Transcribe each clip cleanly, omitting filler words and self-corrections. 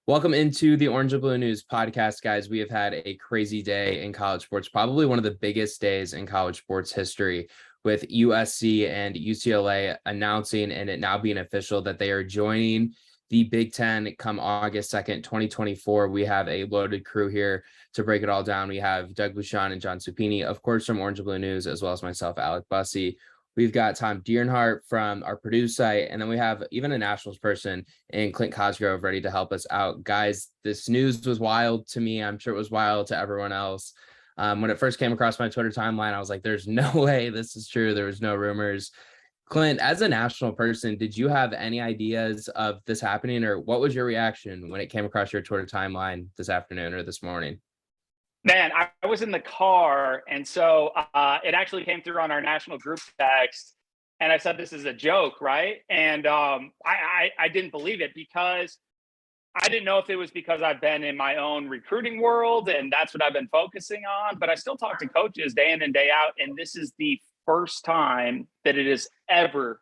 Welcome into the Orange and Blue News podcast, guys. We have had a crazy day in college sports, probably one of the biggest days in college sports history, with USC and UCLA announcing and it now being official that they are joining the Big Ten come August 2nd, 2024. We have a loaded crew here to break it all down. We have Doug Bouchon and John Supini, of course, from Orange and Blue News, as well as myself, Alec Bussey. We've got Tom Dearnhart from our Purdue site, and then we have even a Nationals person in Clint Cosgrove ready to help us out. Guys, this news was wild to me. I'm sure it was wild to everyone else. When it first came across my Twitter timeline, I was like, there's no way this is true. There was no rumors. Clint, as a national person, did you have any ideas of this happening, or what was your reaction when it came across your Twitter timeline this afternoon or this morning? Man, I was in the car, and so it actually came through on our national group text, and I said, this is a joke, right? And I didn't believe it because I didn't know if it was because I've been in my own recruiting world, and that's what I've been focusing on, but I still talk to coaches day in and day out, and this is the first time that it has ever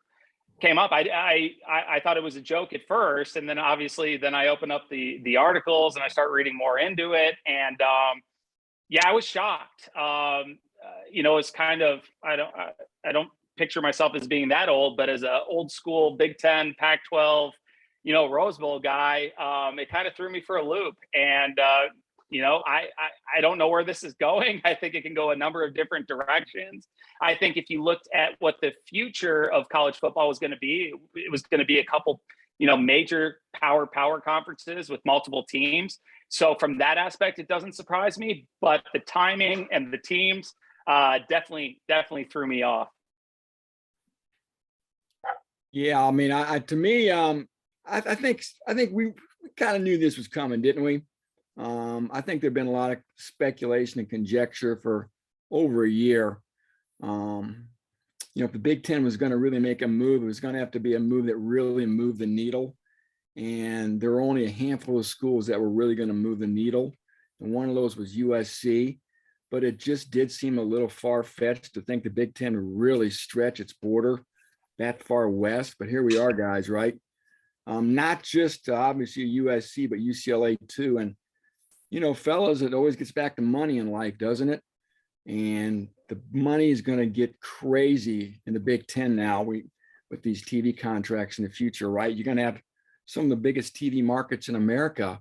came up. I thought it was a joke at first, and then obviously then I open up the articles and I start reading more into it, and yeah, I was shocked. It's kind of I don't picture myself as being that old, but as a old school Big Ten, Pac-12, Rose Bowl guy, it kind of threw me for a loop. And I don't know where this is going. I think it can go a number of different directions. I think if you looked at what the future of college football was going to be, it was going to be a couple, major power conferences with multiple teams. So from that aspect, it doesn't surprise me, but the timing and the teams definitely threw me off. Yeah, I mean, I think we kind of knew this was coming, didn't we? I think there'd been a lot of speculation and conjecture for over a year. If the Big Ten was going to really make a move, it was going to have to be a move that really moved the needle. And there were only a handful of schools that were really going to move the needle. And one of those was USC. But it just did seem a little far-fetched to think the Big Ten would really stretch its border that far west. But here we are, guys, right? Not just obviously USC, but UCLA too. And, fellas, it always gets back to money in life, doesn't it? And the money is going to get crazy in the Big Ten now with these TV contracts in the future, right? You're going to have some of the biggest TV markets in America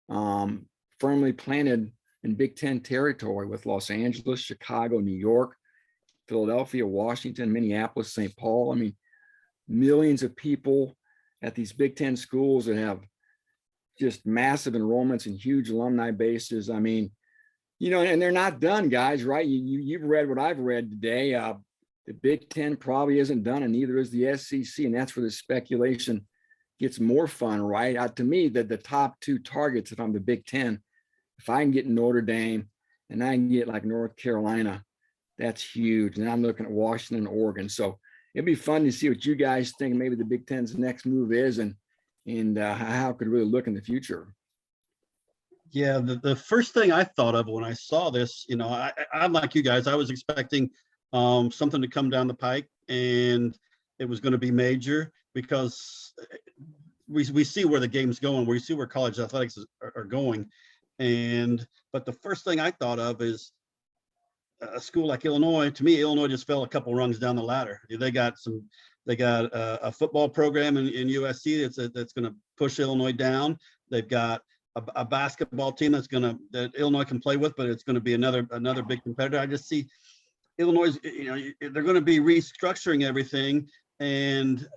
firmly planted in Big Ten territory with Los Angeles, Chicago, New York, Philadelphia, Washington, Minneapolis, St. Paul. I mean, millions of people at these Big Ten schools that have just massive enrollments and huge alumni bases. I mean, and they're not done, guys, right? You've read what I've read today. The Big Ten probably isn't done, and neither is the SEC, and that's where the speculation gets more fun, right? To me, the top two targets, if I'm the Big Ten, if I can get Notre Dame and I can get like North Carolina, that's huge. And I'm looking at Washington and Oregon. So it'd be fun to see what you guys think maybe the Big Ten's next move is and how it could really look in the future. Yeah, the first thing I thought of when I saw this, I'm like you guys, I was expecting something to come down the pike, and it was going to be major because we see where the game's going, we see where college athletics are going. But the first thing I thought of is a school like Illinois. To me, Illinois just fell a couple rungs down the ladder. They got a football program in USC that's going to push Illinois down. They've got a basketball team that Illinois can play with, but it's going to be another big competitor. I just see Illinois, they're going to be restructuring everything, and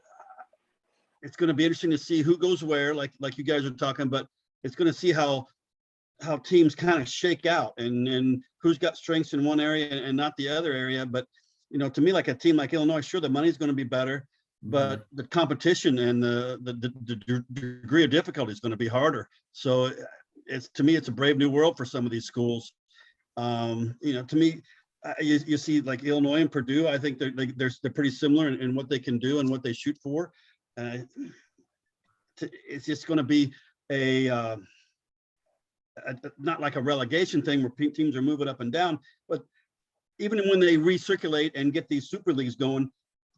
it's going to be interesting to see who goes where, like you guys are talking, but it's going to see how teams kind of shake out and who's got strengths in one area and not the other area. But, to me, like a team like Illinois, sure, the money's going to be better, but the competition and the degree of difficulty is going to be harder. So to me, it's a brave new world for some of these schools. To me, you see like Illinois and Purdue, I think they're pretty similar in what they can do and what they shoot for. It's just going to be not like a relegation thing where teams are moving up and down, but even when they recirculate and get these super leagues going,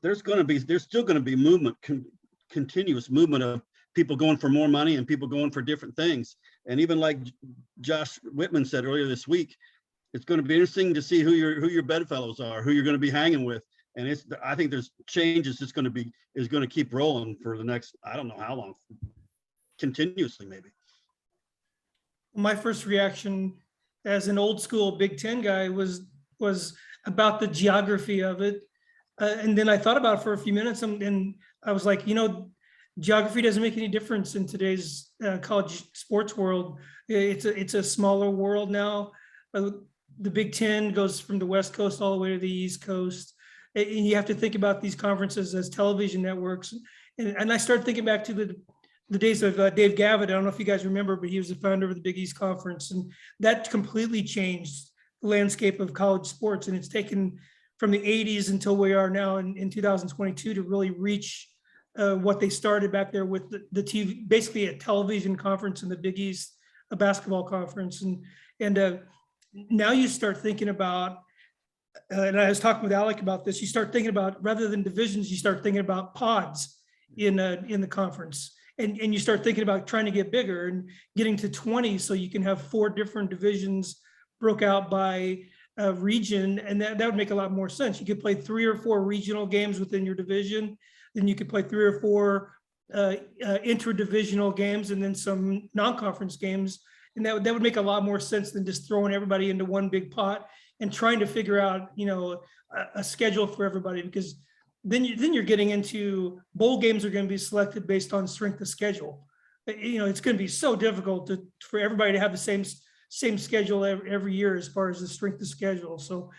there's still going to be movement, continuous movement people going for more money and people going for different things. And even like Josh Whitman said earlier this week, it's going to be interesting to see who your bedfellows are, who you're going to be hanging with. And I think there's changes is going to keep rolling for the next, I don't know how long, continuously maybe. My first reaction as an old school Big Ten guy was about the geography of it. And then I thought about it for a few minutes and I was like, geography doesn't make any difference in today's college sports world. It's a smaller world now. The Big Ten goes from the West Coast all the way to the East Coast. And you have to think about these conferences as television networks. And I started thinking back to the days of Dave Gavitt. I don't know if you guys remember, but he was the founder of the Big East Conference. And that completely changed the landscape of college sports. And it's taken from the 80s until we are now in 2022 to really reach what they started back there with the TV, basically a television conference in the Big East, a basketball conference. And now you start thinking about, and I was talking with Alec about this, you start thinking about, rather than divisions, you start thinking about pods in the conference. And you start thinking about trying to get bigger and getting to 20 so you can have 4 different divisions broke out by region. And that would make a lot more sense. You could play 3 or 4 regional games within your division. Then you could play 3 or 4 interdivisional games and then some non-conference games. And that would make a lot more sense than just throwing everybody into one big pot and trying to figure out, a schedule for everybody, because then you're getting into bowl games are going to be selected based on strength of schedule. It's going to be so difficult for everybody to have the same schedule every year as far as the strength of schedule. So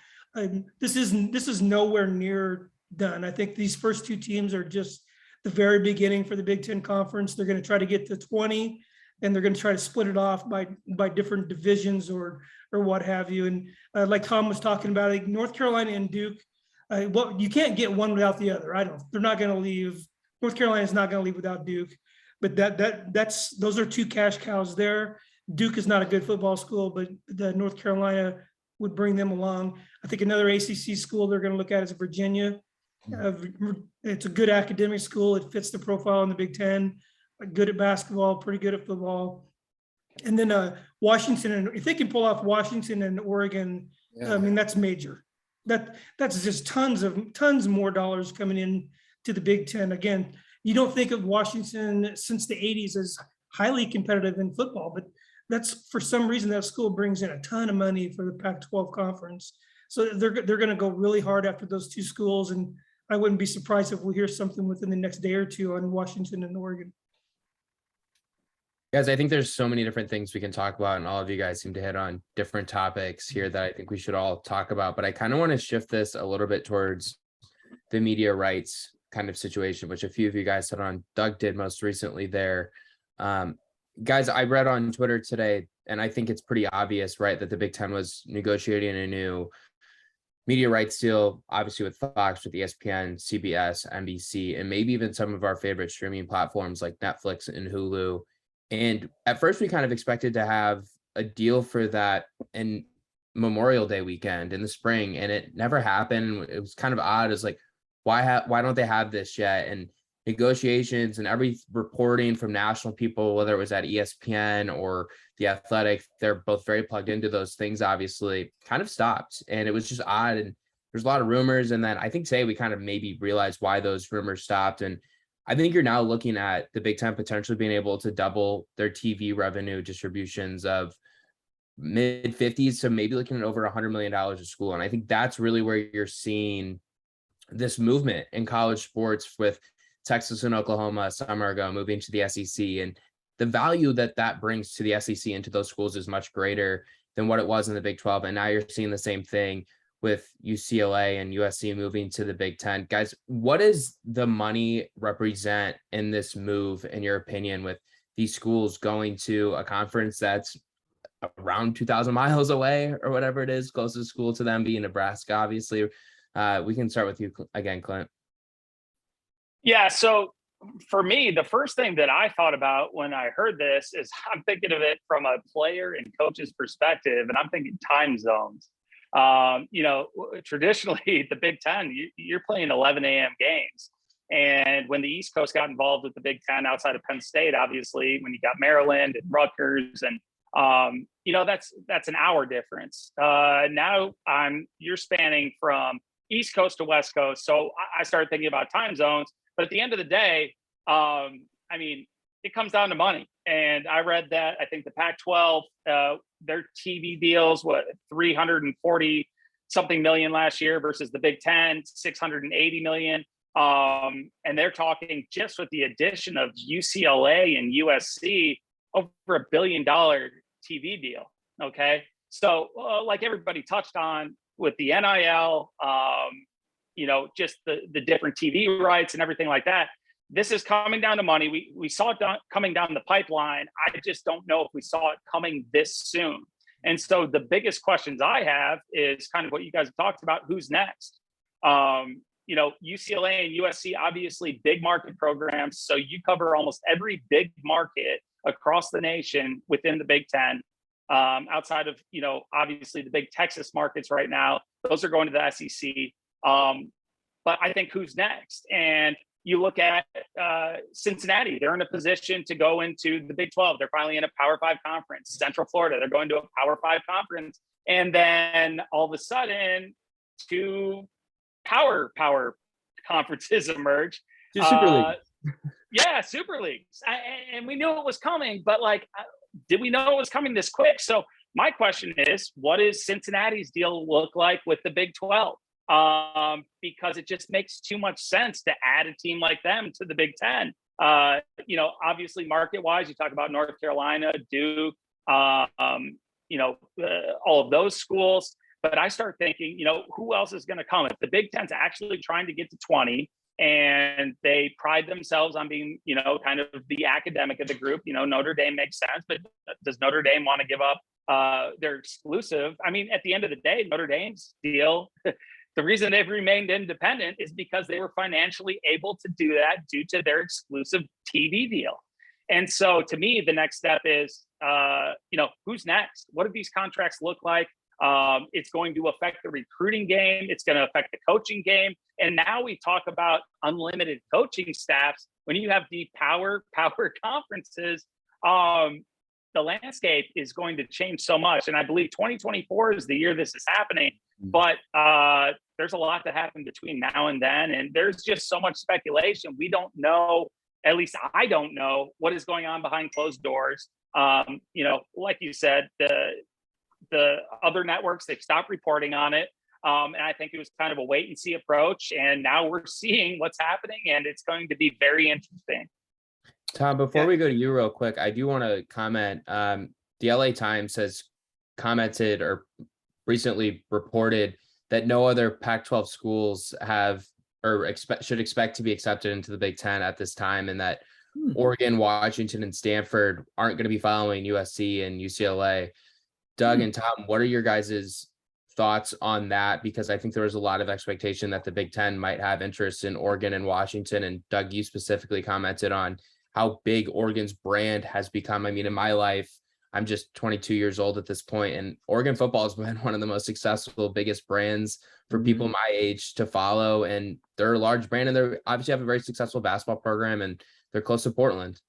this is nowhere near done. I think these first 2 teams are just the very beginning for the Big Ten Conference. They're going to try to get to 20, and they're going to try to split it off by different divisions or what have you. And like Tom was talking about, like North Carolina and Duke, you can't get one without the other. They're not going to leave. North Carolina is not going to leave without Duke, but those are 2 cash cows there. Duke is not a good football school, but the North Carolina would bring them along. I think another ACC school they're going to look at is Virginia. It's a good academic school. It fits the profile in the Big Ten. Good at basketball, pretty good at football. And then Washington, and if they can pull off Washington and Oregon, I mean, that's major. That's just tons more dollars coming in to the Big Ten. Again, you don't think of Washington since the 80s as highly competitive in football, but that's, for some reason, that school brings in a ton of money for the Pac-12 conference. So they're going to go really hard after those 2 schools. And I wouldn't be surprised if we hear something within the next day or 2 on Washington and Oregon. Guys, I think there's so many different things we can talk about, and all of you guys seem to hit on different topics here that I think we should all talk about. But I kind of want to shift this a little bit towards the media rights kind of situation, which a few of you guys hit on. Doug did most recently there. Guys, I read on Twitter today, and I think it's pretty obvious, right, that the Big Ten was negotiating a new media rights deal, obviously with Fox, with ESPN, CBS, NBC, and maybe even some of our favorite streaming platforms like Netflix and Hulu. And at first we kind of expected to have a deal for that in Memorial Day weekend in the spring, and it never happened. It was kind of odd. It's like, why don't they have this yet? And negotiations and every reporting from national people, whether it was at ESPN or The Athletic, they're both very plugged into those things, obviously, kind of stopped. And it was just odd. And there's a lot of rumors. And then I think today we kind of maybe realized why those rumors stopped. And I think you're now looking at the Big Ten potentially being able to double their TV revenue distributions of mid 50s to maybe looking at over $100 million a school. And I think that's really where you're seeing this movement in college sports, with Texas and Oklahoma a summer ago moving to the SEC. And the value that brings to the SEC and to those schools is much greater than what it was in the Big 12. And now you're seeing the same thing with UCLA and USC moving to the Big Ten. Guys, what does the money represent in this move, in your opinion, with these schools going to a conference that's around 2,000 miles away or whatever it is, closest school to them being Nebraska, obviously? We can start with you again, Clint. Yeah, so for me, the first thing that I thought about when I heard this is I'm thinking of it from a player and coach's perspective, and I'm thinking time zones. Traditionally, the Big Ten, you're playing 11 a.m. games. And when the East Coast got involved with the Big Ten outside of Penn State, obviously, when you got Maryland and Rutgers, and that's an hour difference. Now you're spanning from East Coast to West Coast. So I started thinking about time zones. But at the end of the day, it comes down to money. And I read that I think the Pac-12, their TV deals, 340 something million last year versus the Big Ten, 680 million. And they're talking just with the addition of UCLA and USC over $1 billion TV deal. Okay. So like everybody touched on with the NIL, just the different TV rights and everything like that, this is coming down to money. We saw it coming down the pipeline. I just don't know if we saw it coming this soon. And so the biggest questions I have is kind of what you guys have talked about. Who's next? UCLA and USC, obviously big market programs. So you cover almost every big market across the nation within the Big Ten, outside of, obviously the big Texas markets right now. Those are going to the SEC. But I think who's next? And you look at Cincinnati, they're in a position to go into the Big 12. They're finally in a Power 5 conference. Central Florida, they're going to a Power 5 conference. And then all of a sudden, two power conferences emerge. Super League. Yeah, Super Leagues. And we knew it was coming, but did we know it was coming this quick? So my question is, what does Cincinnati's deal look like with the Big 12? Because it just makes too much sense to add a team like them to the Big Ten. Obviously market-wise, you talk about North Carolina, Duke, all of those schools. But I start thinking, who else is going to come? If the Big Ten's actually trying to get to 20, and they pride themselves on being, kind of the academic of the group, Notre Dame makes sense, but does Notre Dame want to give up their exclusive? I mean, at the end of the day, Notre Dame's deal, the reason they've remained independent is because they were financially able to do that due to their exclusive TV deal. And so to me, the next step is, who's next? What do these contracts look like? It's going to affect the recruiting game. It's going to affect the coaching game. And now we talk about unlimited coaching staffs. When you have the power conferences, the landscape is going to change so much. And I believe 2024 is the year this is happening. But there's a lot that happened between now and then. And there's just so much speculation. We don't know, at least I don't know, what is going on behind closed doors. Like you said, the other networks, they've stopped reporting on it. And I think it was kind of a wait and see approach. And now we're seeing what's happening, and it's going to be very interesting. Tom, before we go to you real quick, I do want to comment. The LA Times has commented or recently reported that no other Pac-12 schools have or should expect to be accepted into the Big Ten at this time, and that Oregon, Washington, and Stanford aren't going to be following USC and UCLA. Doug and Tom, what are your guys' thoughts on that? Because I think there was a lot of expectation that the Big Ten might have interest in Oregon and Washington. And Doug, you specifically commented on how big Oregon's brand has become. I mean, in my life, I'm just 22 years old at this point, and Oregon football has been one of the most successful, biggest brands for people my age to follow. And they're a large brand, and they obviously have a very successful basketball program, and they're close to Portland.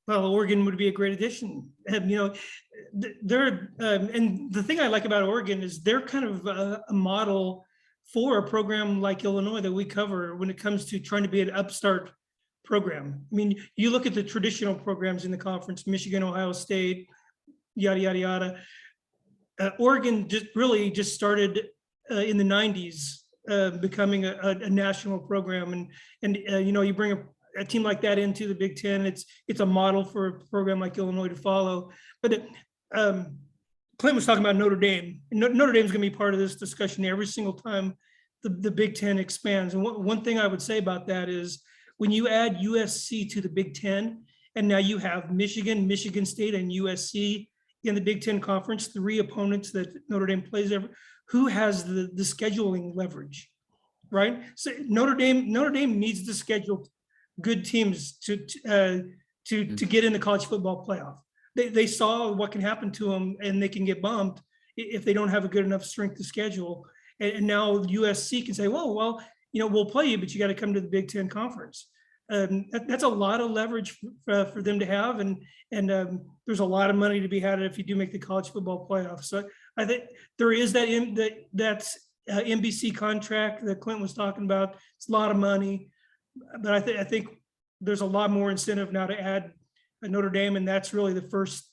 Well, Oregon would be a great addition. They're and the thing I like about Oregon is they're kind of a model for a program like Illinois that we cover when it comes to trying to be an upstart program. I mean, you look at the traditional programs in the conference, Michigan, Ohio State, yada, yada, yada. Oregon just started in the 90s, becoming a national program. And you bring a team like that into the Big Ten, it's a model for a program like Illinois to follow. But Clint was talking about Notre Dame. Notre Dame's going to be part of this discussion every single time the Big Ten expands. And one thing I would say about that is when you add USC to the Big Ten, and now you have Michigan, Michigan State, and USC in the Big Ten Conference, 3 opponents that Notre Dame plays every, who has the scheduling leverage, right? So Notre Dame needs to schedule good teams to get in the college football playoff. They saw what can happen to them, and they can get bumped if they don't have a good enough strength to schedule. And now USC can say, well, we'll play you, but you got to come to the Big Ten conference. That's a lot of leverage for them to have, and there's a lot of money to be had if you do make the college football playoff. So I think there is that NBC contract that Clint was talking about. It's a lot of money, but I think there's a lot more incentive now to add a Notre Dame, and that's really the first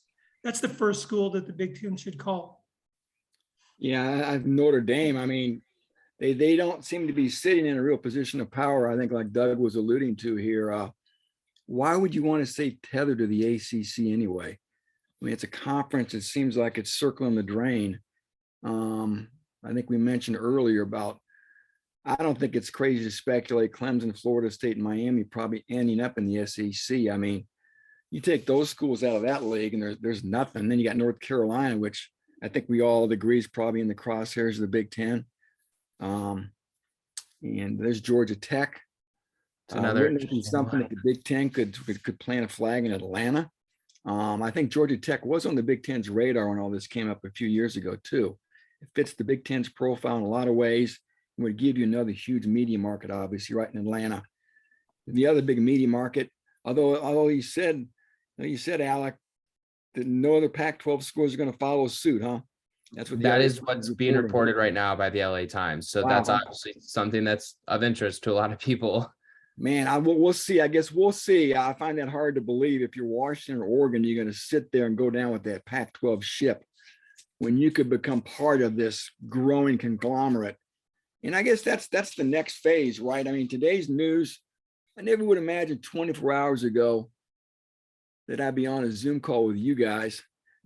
school that the Big Ten should call. Yeah, I've Notre Dame. I mean, they don't seem to be sitting in a real position of power. I think, like Doug was alluding to here. Why would you want to stay tethered to the ACC anyway? I mean, it's a conference. It seems like it's circling the drain. I think we mentioned earlier about, I don't think it's crazy to speculate Clemson, Florida State, and Miami probably ending up in the SEC. I mean, you take those schools out of that league and there's nothing. Then you got North Carolina, which I think we all agree is probably in the crosshairs of the Big Ten. And there's Georgia Tech. Another something that the Big Ten could plant a flag in Atlanta. I think Georgia Tech was on the Big Ten's radar when all this came up a few years ago too. It fits the Big Ten's profile in a lot of ways. It would give you another huge media market, obviously, right in Atlanta. The other big media market, although you said Alec, that no other Pac-12 schools are going to follow suit, huh? That's what's being reported right now by the LA Times. So that's obviously something that's of interest to a lot of people. Man, we'll see. I guess we'll see. I find that hard to believe. If you're Washington or Oregon, you're going to sit there and go down with that Pac-12 ship when you could become part of this growing conglomerate. And I guess that's the next phase, right? I mean, today's news, I never would imagine 24 hours ago that I'd be on a Zoom call with you guys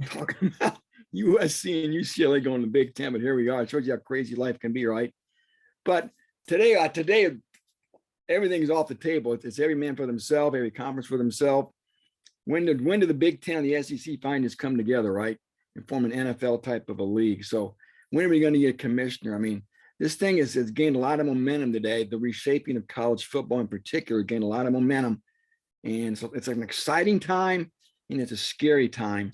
talking about USC and UCLA going to the Big Ten, but here we are. It shows you how crazy life can be, right? But today, everything's off the table. It's every man for themselves, every conference for themselves. When do the Big Ten and the SEC finally come together, right, and form an NFL type of a league? So when are we going to get a commissioner? I mean, this thing has gained a lot of momentum today. The reshaping of college football in particular gained a lot of momentum. And so it's an exciting time and it's a scary time.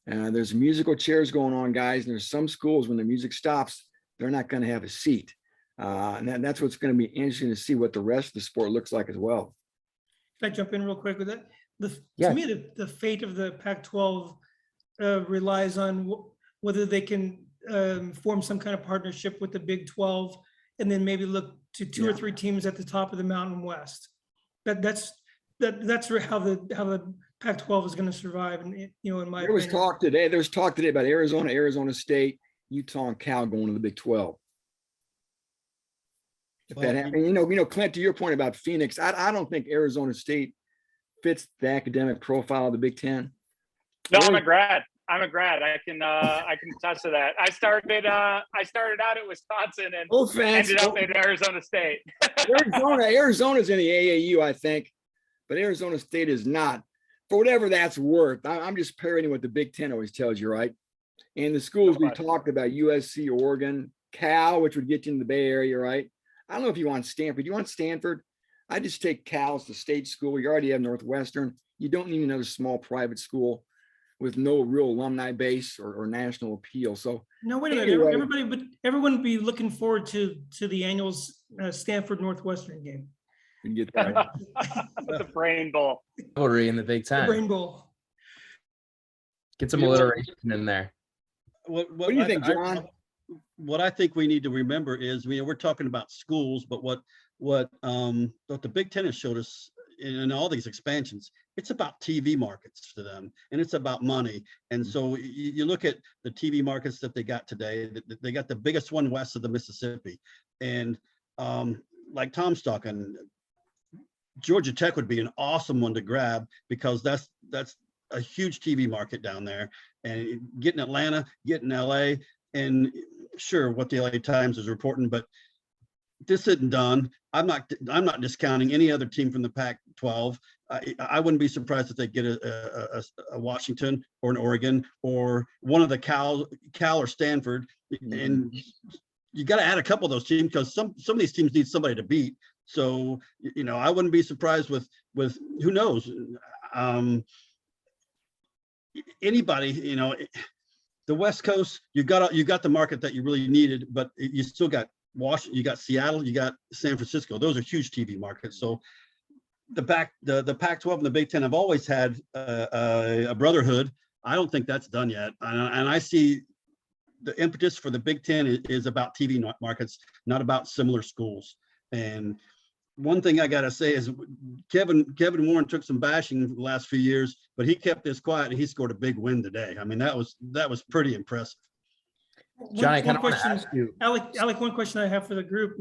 There's musical chairs going on, guys. And there's some schools when the music stops, they're not going to have a seat. And that's what's going to be interesting to see what the rest of the sport looks like as well. Can I jump in real quick with that? To me, the fate of the Pac-12 relies on whether they can form some kind of partnership with the Big 12 and then maybe look to two or three teams at the top of the Mountain West. That's how the Pac-12 is going to survive. And in my opinion, there's talk today about Arizona State, Utah, and Cal going to the Big 12. If that happened, Clint, to your point about Phoenix, I don't think Arizona State fits the academic profile of the Big Ten. No, I'm a grad. I can attest to that. I started out at Wisconsin and ended up at Arizona State. Arizona's in the AAU, I think, but Arizona State is not. For whatever that's worth, I'm just parroting what the Big Ten always tells you, right? And the schools we talked about, USC, Oregon, Cal, which would get you in the Bay Area, right? I don't know if you want Stanford. You want Stanford? I just take Cal as the state school. You already have Northwestern. You don't need another small private school with no real alumni base or national appeal. So no, wait a minute. Everyone would be looking forward to the annual Stanford Northwestern game. You can get that. The Brain Bowl. Rivalry in the Big Ten. The Brain Bowl. Get some alliteration in there. What do you think, John? What I think we need to remember is, we're talking about schools, but what the Big Ten has showed us in all these expansions, it's about TV markets to them, and it's about money. And so you look at the TV markets that they got today. They got the biggest one west of the Mississippi, and like Tom's talking, Georgia Tech would be an awesome one to grab because that's a huge TV market down there, and getting Atlanta, getting LA, and sure, what the LA Times is reporting, but this isn't done. I'm not discounting any other team from the Pac-12. I wouldn't be surprised if they get a Washington or an Oregon or one of the Cal or Stanford. And you got to add a couple of those teams because some of these teams need somebody to beat. So I wouldn't be surprised with who knows, anybody. The West Coast, you got the market that you really needed, but you still got Washington, you got Seattle, you got San Francisco. Those are huge TV markets. So the Pac-12 and the Big Ten have always had a brotherhood. I don't think that's done yet. And I see the impetus for the Big Ten is about TV markets, not about similar schools. And one thing I got to say is Kevin Warren took some bashing the last few years, but he kept this quiet and he scored a big win today. I mean, that was pretty impressive. John, I kind of want to ask you, Alec, one question I have for the group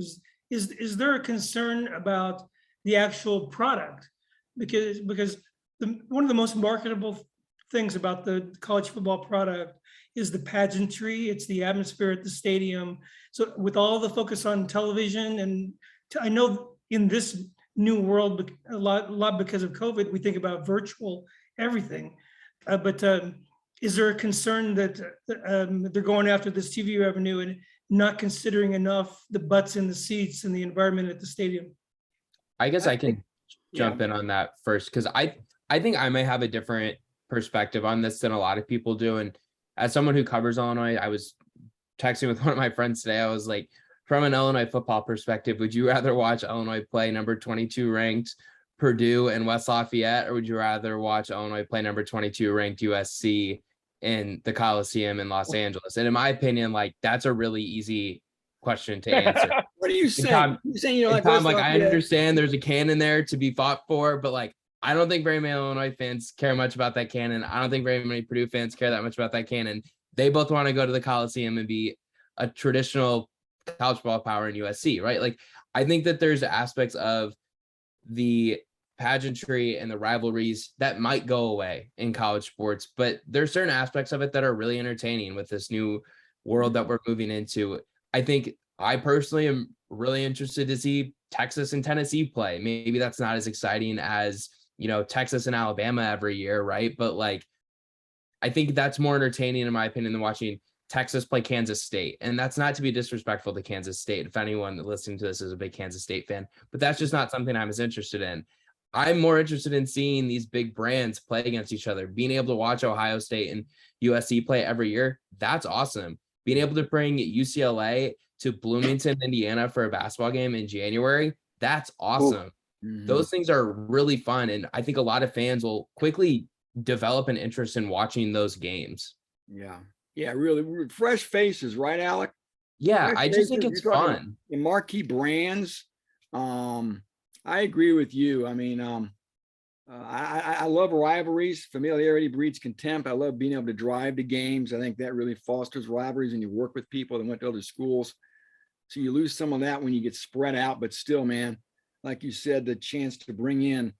is there a concern about the actual product? Because one of the most marketable things about the college football product is the pageantry, it's the atmosphere at the stadium. So with all the focus on television, and I know in this new world, a lot because of COVID, we think about virtual everything. But is there a concern that they're going after this TV revenue and not considering enough the butts in the seats and the environment at the stadium? I guess I can jump in on that first, because I think I may have a different perspective on this than a lot of people do. And as someone who covers Illinois, I was texting with one of my friends today. I was like, from an Illinois football perspective, would you rather watch Illinois play number 22 ranked Purdue and West Lafayette, or would you rather watch Illinois play number 22 ranked USC in the Coliseum in Los Angeles? And in my opinion, like, that's a really easy question to answer. What are you saying? Tom, You're saying, you know, like, Tom, like, I understand there's a cannon there to be fought for, but like, I don't think very many Illinois fans care much about that cannon. I don't think very many Purdue fans care that much about that cannon. They both want to go to the Coliseum and be a traditional college football power in USC, right? Like, I think that there's aspects of the pageantry and the rivalries that might go away in college sports, but there's certain aspects of it that are really entertaining with this new world that we're moving into. I think I personally am really interested to see Texas and Tennessee play. Maybe that's not as exciting as, you know, Texas and Alabama every year, right? But like, I think that's more entertaining, in my opinion, than watching Texas play Kansas State. And that's not to be disrespectful to Kansas State, if anyone listening to this is a big Kansas State fan, but that's just not something I'm as interested in. I'm more interested in seeing these big brands play against each other. Being able to watch Ohio State and USC play every year, that's awesome. Being able to bring UCLA to Bloomington, Indiana for a basketball game in January, that's awesome. Mm-hmm. Those things are really fun. And I think a lot of fans will quickly develop an interest in watching those games. Yeah. Yeah, really fresh faces, right, Alec? Yeah, fresh I just think it's fun. And marquee brands. I agree with you. I mean, I love rivalries. Familiarity breeds contempt. I love being able to drive to games. I think that really fosters rivalries, and you work with people that went to other schools. So you lose some of that when you get spread out, but still, man, like you said, the chance to bring in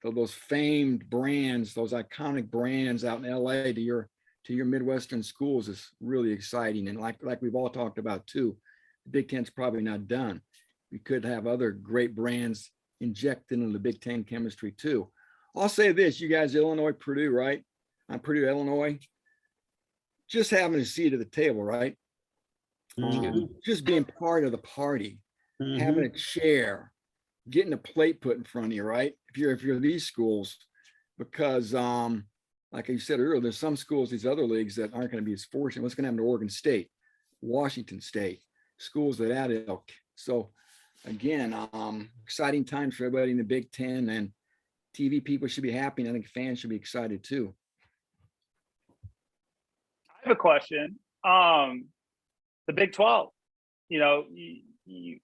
those famed brands, those iconic brands out in LA to your Midwestern schools is really exciting. And like we've all talked about too, the Big Ten's probably not done. We could have other great brands injected into the Big Ten chemistry too. I'll say this, you guys, Illinois, Purdue, right? I'm Purdue, Illinois. Just having a seat at the table, right? Just being part of the party, having a chair, getting a plate put in front of you, right? If you're these schools, because like I said earlier, there's some schools, these other leagues that aren't going to be as fortunate. What's going to happen to Oregon State, Washington State, schools that add ilk. So again, exciting times for everybody in the Big Ten, and TV people should be happy. And I think fans should be excited too. I have a question. The Big 12, you know, you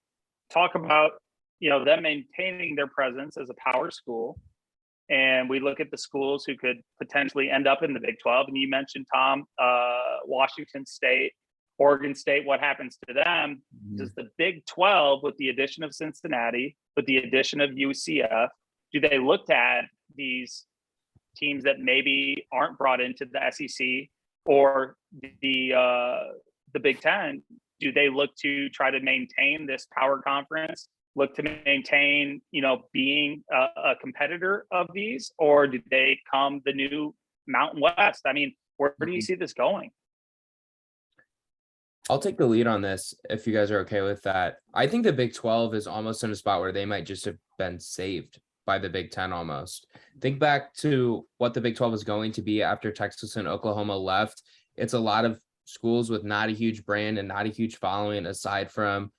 talk about, you know, them maintaining their presence as a power school. And we look at the schools who could potentially end up in the Big 12. And you mentioned, Tom, Washington State, Oregon State, what happens to them? Does the Big 12, with the addition of Cincinnati, with the addition of UCF, do they look at these teams that maybe aren't brought into the SEC or the Big Ten? Do they look to try to maintain this power conference, look to maintain, you know, being a competitor of these, or do they come the new Mountain West? I mean, where do you see this going? I'll take the lead on this if you guys are okay with that. I think the Big 12 is almost in a spot where they might just have been saved by the Big 10 almost. Think back to what the Big 12 is going to be after Texas and Oklahoma left. It's a lot of schools with not a huge brand and not a huge following aside from,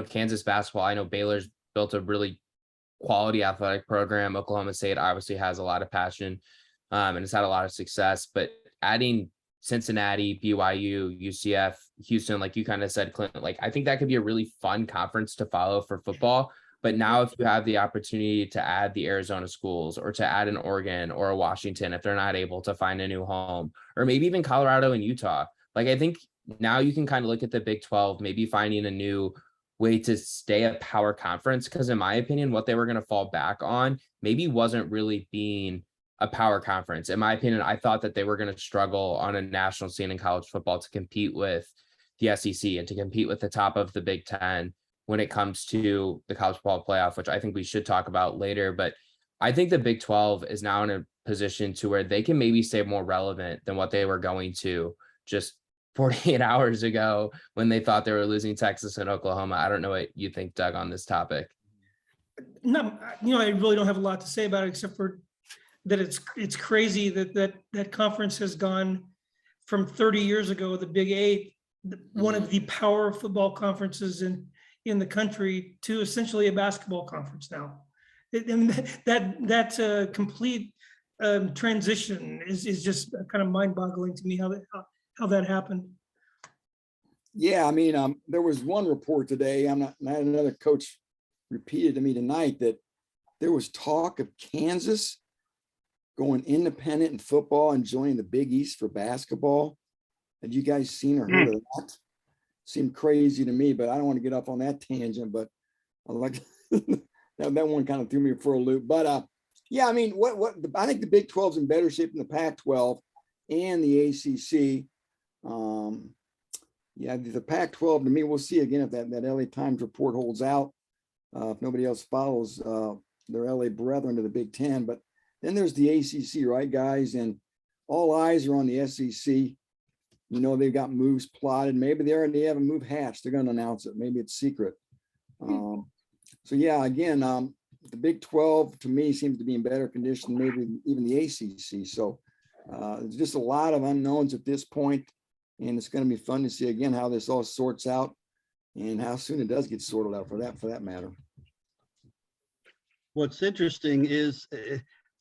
Kansas basketball. I know Baylor's built a really quality athletic program. Oklahoma State obviously has a lot of passion and has had a lot of success, but adding Cincinnati, BYU, UCF, Houston, like you kind of said, Clint, like I think that could be a really fun conference to follow for football. But now if you have the opportunity to add the Arizona schools or to add an Oregon or a Washington, if they're not able to find a new home, or maybe even Colorado and Utah, like I think now you can kind of look at the Big 12, maybe finding a new way to stay a power conference. Because in my opinion, what they were going to fall back on maybe wasn't really being a power conference. In my opinion, I thought that they were going to struggle on a national scene in college football to compete with the SEC and to compete with the top of the Big Ten when it comes to the college football playoff, which I think we should talk about later. But I think the Big 12 is now in a position to where they can maybe stay more relevant than what they were going to just 48 hours ago when they thought they were losing Texas and Oklahoma. I don't know what you think, Doug, on this topic. No, I really don't have a lot to say about it except for that it's crazy that conference has gone from 30 years ago, the Big Eight, one of the power football conferences in the country, to essentially a basketball conference now. And that complete transition is just kind of mind-boggling to me how that happened. Yeah, I mean, there was one report today. Another coach repeated to me tonight that there was talk of Kansas going independent in football and joining the Big East for basketball. Had you guys seen or heard of that? Seemed crazy to me, but I don't want to get up on that tangent. But I like that one kind of threw me for a loop. But yeah, I mean, I think the Big 12 is in better shape than the Pac-12 and the ACC. Yeah, the Pac-12 to me, we'll see again if that LA Times report holds out. If nobody else follows their LA brethren to the Big 10, but then there's the ACC, right, guys? And all eyes are on the SEC. They've got moves plotted. Maybe they already have a move hatched. They're going to announce it. Maybe it's secret. So yeah, again, the Big 12 to me seems to be in better condition, maybe even the ACC. So there's just a lot of unknowns at this point, and it's going to be fun to see again how this all sorts out and how soon it does get sorted out for that matter. What's interesting is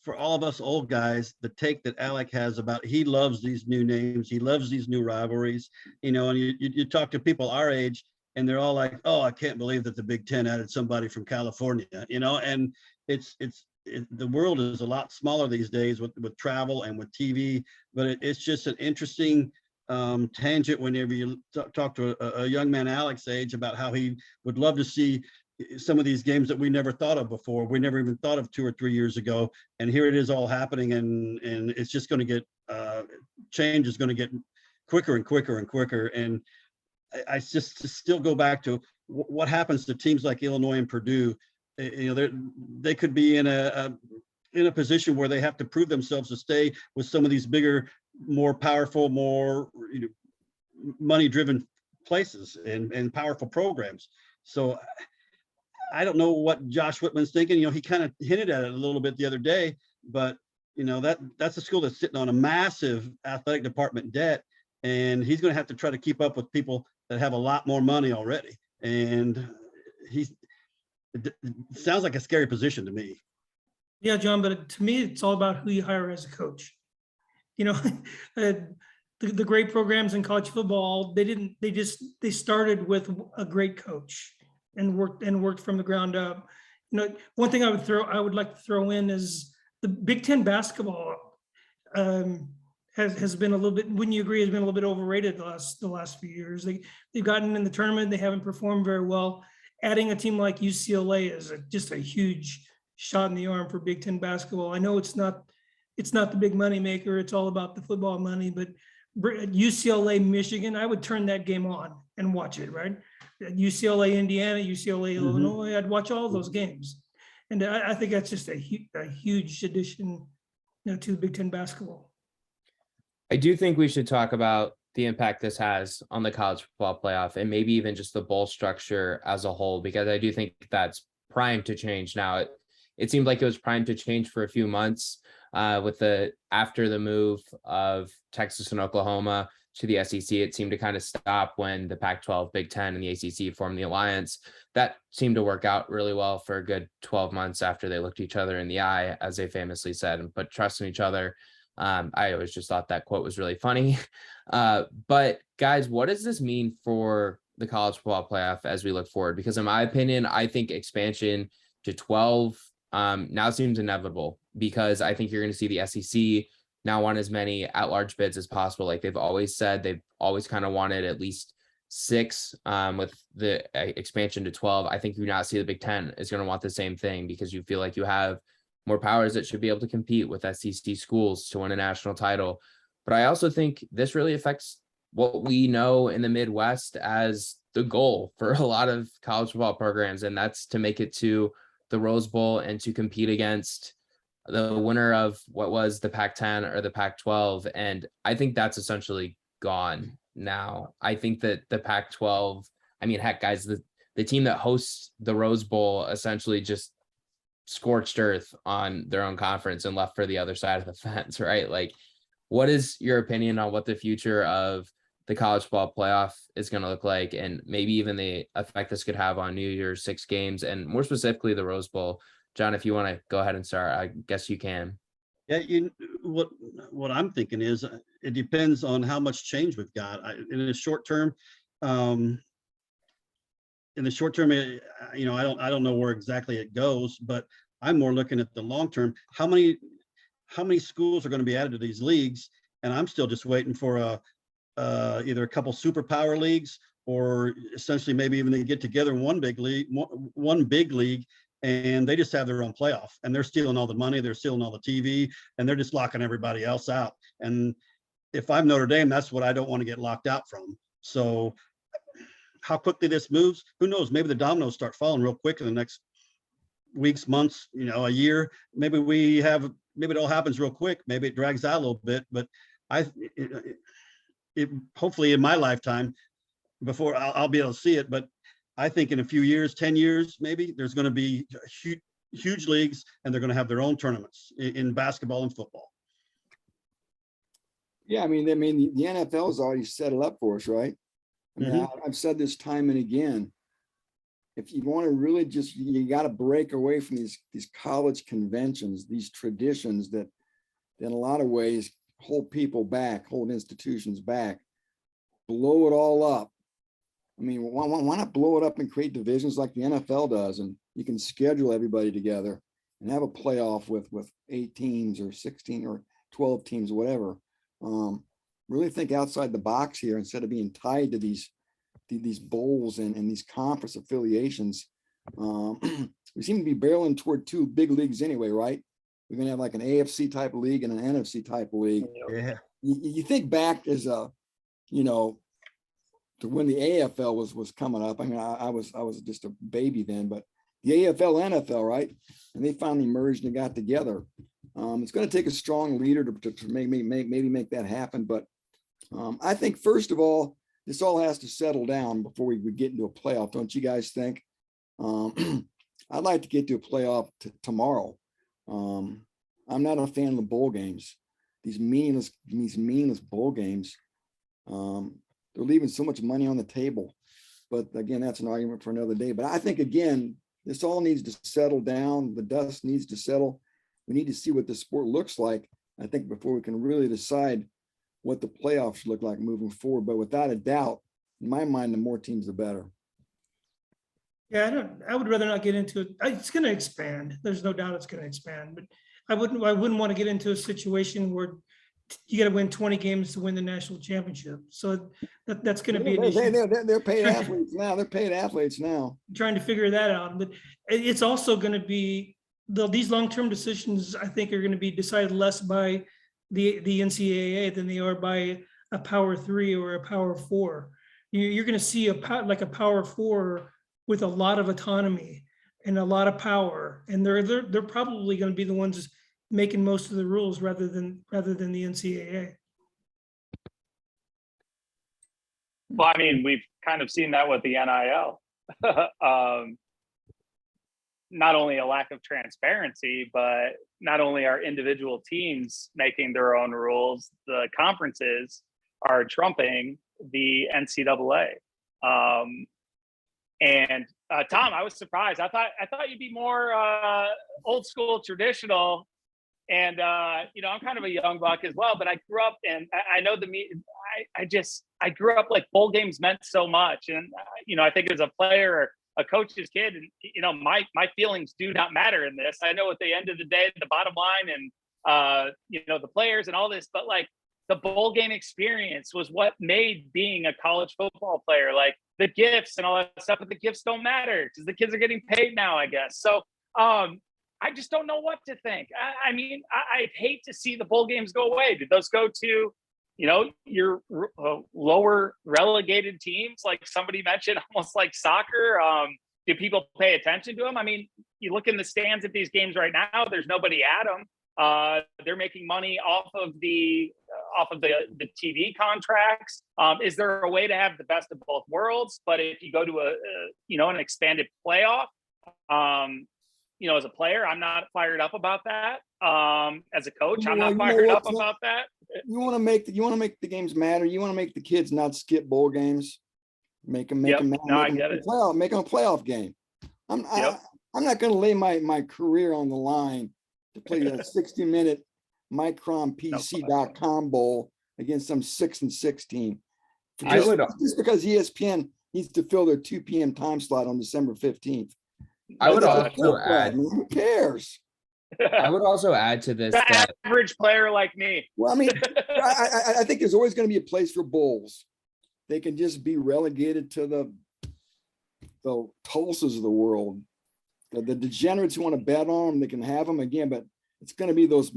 for all of us old guys, the take that Alec has about he loves these new names, he loves these new rivalries, and you talk to people our age and they're all like, oh, I can't believe that the Big Ten added somebody from California, and the world is a lot smaller these days with travel and with TV, but it's just an interesting tangent whenever you talk to a young man Alec's age about how he would love to see some of these games that we never thought of before. We never even thought of 2 or 3 years ago. And here it is all happening. And it's just going to get, change is going to get quicker and quicker and quicker. And I just still go back to what happens to teams like Illinois and Purdue. They could be in a position where they have to prove themselves to stay with some of these bigger, more powerful, more money-driven places and powerful programs. So I don't know what Josh Whitman's thinking. He kind of hinted at it a little bit the other day, but that's a school that's sitting on a massive athletic department debt, and he's going to have to try to keep up with people that have a lot more money already. And it sounds like a scary position to me. Yeah, John, but to me, it's all about who you hire as a coach. The great programs in college football, they started with a great coach and worked from the ground up. One thing I would like to throw in is the Big Ten basketball has been a little bit, wouldn't you agree, has been a little bit overrated the last few years. They've gotten in the tournament, they haven't performed very well. Adding a team like UCLA is just a huge shot in the arm for Big Ten basketball. I know it's not the big money maker, it's all about the football money, but UCLA, Michigan, I would turn that game on and watch it, right? UCLA, Indiana, UCLA, Illinois, I'd watch all those games. And I think that's just a huge addition to the Big Ten basketball. I do think we should talk about the impact this has on the college football playoff and maybe even just the bowl structure as a whole, because I do think that's primed to change now. It seemed like it was primed to change for a few months after the move of Texas and Oklahoma. to the SEC. It seemed to kind of stop when the Pac-12, Big Ten, and the ACC formed the alliance. That seemed to work out really well for a good 12 months after they looked each other in the eye, as they famously said, and put trust in each other. I always just thought that quote was really funny. But guys, what does this mean for the college football playoff as we look forward? Because in my opinion, I think expansion to 12 now seems inevitable, because I think you're going to see the SEC now want as many at-large bids as possible. Like they've always said, they've always kind of wanted at least 6 with the expansion to 12. I think you now see the Big Ten is going to want the same thing, because you feel like you have more powers that should be able to compete with SEC schools to win a national title. But I also think this really affects what we know in the Midwest as the goal for a lot of college football programs, and that's to make it to the Rose Bowl and to compete against the winner of what was the Pac-10 or the Pac-12. And I think that's essentially gone now. I think that the Pac-12, I mean, heck, guys, the team that hosts the Rose Bowl essentially just scorched earth on their own conference and left for the other side of the fence, right? Like, what is your opinion on what the future of the college football playoff is going to look like, and maybe even the effect this could have on New Year's 6 games, and more specifically the Rose Bowl? John, if you want to go ahead and start, I guess you can. Yeah, what I'm thinking is it depends on how much change we've got. In the short term, I don't know where exactly it goes, but I'm more looking at the long term. How many schools are going to be added to these leagues? And I'm still just waiting for either a couple superpower leagues, or essentially maybe even they get together in one big league, and they just have their own playoff, and they're stealing all the money, they're stealing all the TV, and they're just locking everybody else out. And if I'm Notre Dame, that's what I don't want to get locked out from. So how quickly this moves, who knows? Maybe the dominoes start falling real quick in the next weeks, months, a year. Maybe it all happens real quick. Maybe it drags out a little bit, but hopefully in my lifetime, before I'll be able to see it. But I think in a few years, 10 years, maybe, there's going to be huge leagues, and they're going to have their own tournaments in basketball and football. Yeah, I mean, the NFL has already set it up for us, right? I mean, I've said this time and again. If you want to really you got to break away from these college conventions, these traditions that in a lot of ways hold people back, hold institutions back. Blow it all up. I mean, why not blow it up and create divisions like the NFL does, and you can schedule everybody together and have a playoff with 8 teams or 16 or 12 teams, whatever. Really think outside the box here instead of being tied to these bowls and these conference affiliations. We seem to be barreling toward 2 big leagues anyway, right? We're going to have like an AFC type league and an NFC type league. Yeah. You think back as to when the AFL was coming up. I mean, I was just a baby then, but the AFL, NFL, right? And they finally merged and got together. It's going to take a strong leader to maybe make that happen. But I think, first of all, this all has to settle down before we get into a playoff. Don't you guys think? I'd like to get to a playoff tomorrow. I'm not a fan of the bowl games. These meaningless bowl games. They're leaving so much money on the table. But again, that's an argument for another day. But I think, again, this all needs to settle down. The dust needs to settle. We need to see what the sport looks like, I think, before we can really decide what the playoffs should look like moving forward. But without a doubt, in my mind, the more teams, the better. Yeah, I would rather not get into it. It's going to expand. There's no doubt it's going to expand. But I wouldn't want to get into a situation where you got to win 20 games to win the national championship. So that's going to be an issue. They're paid athletes now. They're paid athletes now. Trying to figure that out. But it's also going to be these long-term decisions, I think, are going to be decided less by the NCAA than they are by a Power 3 or a Power 4. You're going to see a Power 4 with a lot of autonomy and a lot of power, and they're probably going to be the ones making most of the rules rather than the NCAA. Well, I mean, we've kind of seen that with the NIL. Not only a lack of transparency, but not only are individual teams making their own rules, the conferences are trumping the NCAA. And Tom, I was surprised. I thought you'd be more old school, traditional. And I'm kind of a young buck as well, but I grew up, and I know I grew up like bowl games meant so much. And I think as a player or a coach's kid, and my feelings do not matter in this. I know at the end of the day, the bottom line, and the players and all this, but like the bowl game experience was what made being a college football player, like the gifts and all that stuff. But the gifts don't matter because the kids are getting paid now, I guess. So I just don't know what to think. I mean, I'd hate to see the bowl games go away. Did those go to, your lower relegated teams, like somebody mentioned, almost like soccer? Do people pay attention to them? I mean, you look in the stands at these games right now, there's nobody at them. They're making money off of the TV contracts. Is there a way to have the best of both worlds? But if you go to an expanded playoff, as a player, I'm not fired up about that. As a coach, I'm not fired up about that. You want to make the games matter. You want to make the kids not skip bowl games. Make them make them I get it. Make them a playoff game. I'm not going to lay my career on the line to play a 60-minute micronpc.com bowl against some 6-6 team. Just because ESPN needs to fill their 2 p.m. time slot on December 15th. I would also add, who cares? I would also add to this the average player like me. Well, I mean, I think there's always going to be a place for bowls. They can just be relegated to the Tulsas of the world. The degenerates who want to bet on them, they can have them again, but it's going to be those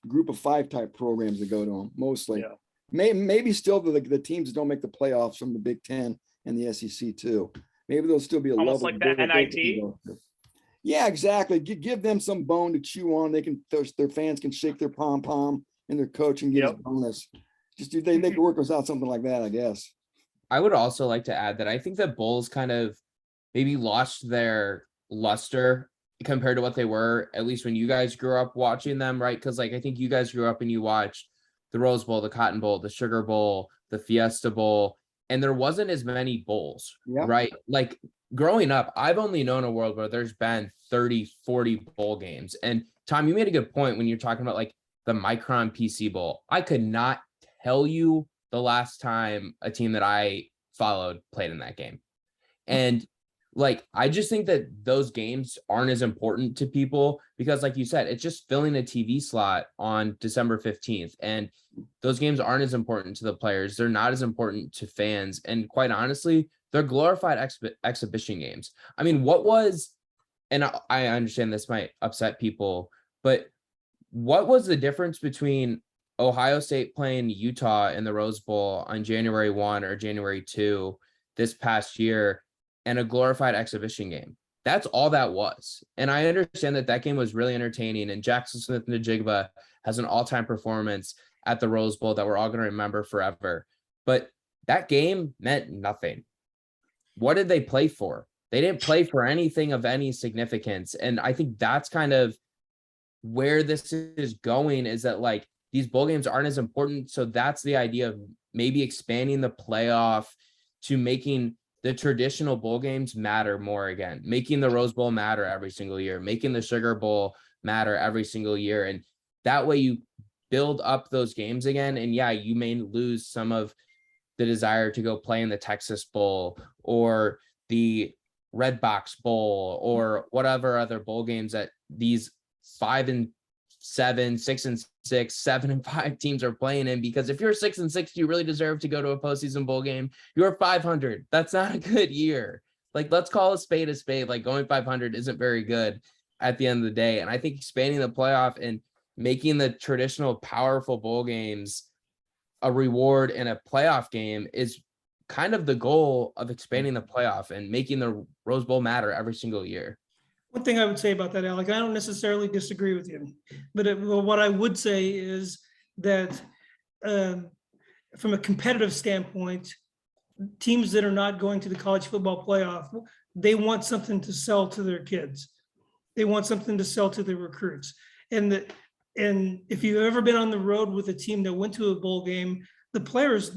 group of 5 type programs that go to them mostly. Yeah. Maybe still the teams that don't make the playoffs from the Big Ten and the SEC too. Maybe there'll still be a almost level like the NIT. Yeah, exactly. Give them some bone to chew on. They can, their fans can shake their pom pom, and their coach can get his bonus. They can work us out something like that, I guess. I would also like to add that I think that bowls kind of maybe lost their luster compared to what they were, at least when you guys grew up watching them, right? Because I think you guys grew up and you watched the Rose Bowl, the Cotton Bowl, the Sugar Bowl, the Fiesta Bowl, and there wasn't as many bowls, right? Like growing up, I've only known a world where there's been 30, 40 bowl games. And Tom, you made a good point when you're talking about like the Micron PC Bowl. I could not tell you the last time a team that I followed played in that game. And I just think that those games aren't as important to people because, like you said, it's just filling a TV slot on December 15th. And those games aren't as important to the players. They're not as important to fans. And quite honestly, they're glorified exhibition games. I mean, and I understand this might upset people, but what was the difference between Ohio State playing Utah in the Rose Bowl on January 1 or January 2 this past year and a glorified exhibition game? That's all that was. And I understand that game was really entertaining, and Jackson Smith-Njigba has an all-time performance at the Rose Bowl that we're all going to remember forever. But that game meant nothing. What did they play for? They didn't play for anything of any significance. And I think that's kind of where this is going, is that these bowl games aren't as important. So that's the idea of maybe expanding the playoff to making the traditional bowl games matter more again, making the Rose Bowl matter every single year, making the Sugar Bowl matter every single year. And that way you build up those games again. And yeah, you may lose some of the desire to go play in the Texas Bowl or the Red Box Bowl or whatever other bowl games that these 5-7, 6-6, 7-5 teams are playing in. Because if you're 6-6, you really deserve to go to a postseason bowl game. You're 500. That's not a good year. Let's call a spade a spade. Going 500 isn't very good at the end of the day. And I think expanding the playoff and making the traditional powerful bowl games a reward in a playoff game is kind of the goal of expanding the playoff and making the Rose Bowl matter every single year. One thing I would say about that, Alec, I don't necessarily disagree with you, but what I would say is that from a competitive standpoint, teams that are not going to the college football playoff, they want something to sell to their kids. They want something to sell to their recruits. And And if you've ever been on the road with a team that went to a bowl game, the players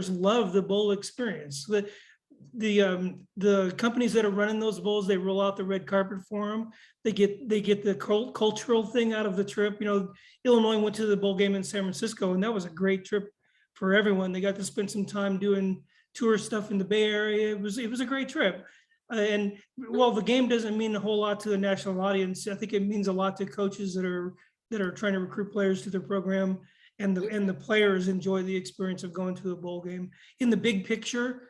love the bowl experience. The companies that are running those bowls, they roll out the red carpet for them. They get the cultural thing out of the trip. Illinois went to the bowl game in San Francisco, and that was a great trip for everyone. They got to spend some time doing tour stuff in the Bay Area. It was a great trip. And while the game doesn't mean a whole lot to the national audience, I think it means a lot to coaches that are trying to recruit players to their program, and the players enjoy the experience of going to a bowl game. In the big picture,